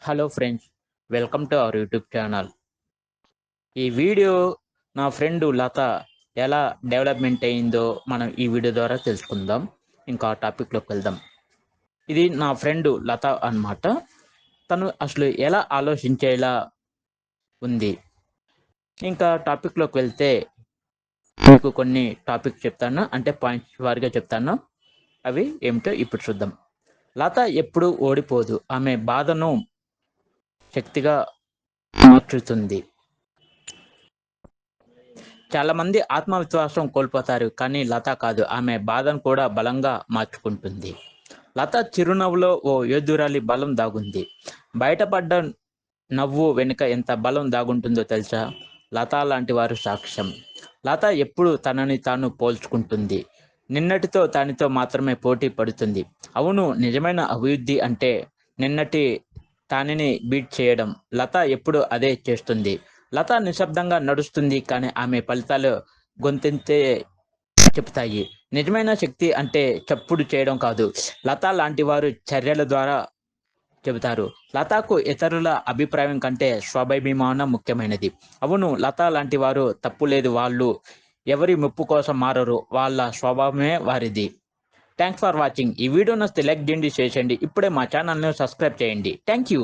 Hello friends, welcome to our YouTube channel. ఈ video నా friend లత ఎలా డెవలప్మెంట్ అయిందో మనం ఈ వీడియో ద్వారా తెలుసుకుందాం. ఇంకా టాపిక్లోకి వెళ్దాం. ఇది నా ఫ్రెండ్ లత అన్నమాట. తను అసలు ఎలా ఆలోచించేలా ఉంది. ఇంకా టాపిక్లోకి వెళ్తే మీకు కొన్ని టాపిక్ చెప్తాను, అంటే పాయింట్స్ వారిగా చెప్తాను. అవి ఏమిటో ఇప్పుడు చూద్దాం. లత ఎప్పుడూ ఓడిపోదు. ఆమె బాధను శక్తిగా మార్చుతుంది. చాలా మంది ఆత్మవిశ్వాసం కోల్పోతారు, కానీ లత కాదు. ఆమె బాధను కూడా బలంగా మార్చుకుంటుంది. లత చిరునవ్వులో ఓ యోధురాలి బలం దాగుంది. బయటపడ్డ నవ్వు వెనుక ఎంత బలం దాగుంటుందో తెలుసా? లత లాంటి వారు సాక్ష్యం. లత ఎప్పుడు తనని తాను పోల్చుకుంటుంది. నిన్నటితో దానితో మాత్రమే పోటీ పడుతుంది. అవును, నిజమైన అభివృద్ధి అంటే నిన్నటి దానిని బీట్ చేయడం. లత ఎప్పుడు అదే చేస్తుంది. లత నిశ్శబ్దంగా నడుస్తుంది, కానీ ఆమె ఫలితాలు గొంతెత్తే చెప్తాయి. నిజమైన శక్తి అంటే చప్పుడు చేయడం కాదు. లత లాంటి వారు చర్యల ద్వారా చెబుతారు. లతకు ఇతరుల అభిప్రాయం కంటే స్వాభిమానం ముఖ్యమైనది. అవును, లత లాంటి వారు తప్పు లేదు. వాళ్ళు ఎవరి మెప్పు కోసం మారరు. వాళ్ళ స్వభావమే వారిది. Thanks for watching. ఈ వీడియో నచ్చితే లైక్ చేయండి, షేర్ చేయండి. ఇప్పుడే మా ఛానల్ని సబ్స్క్రైబ్ చేయండి. Thank you.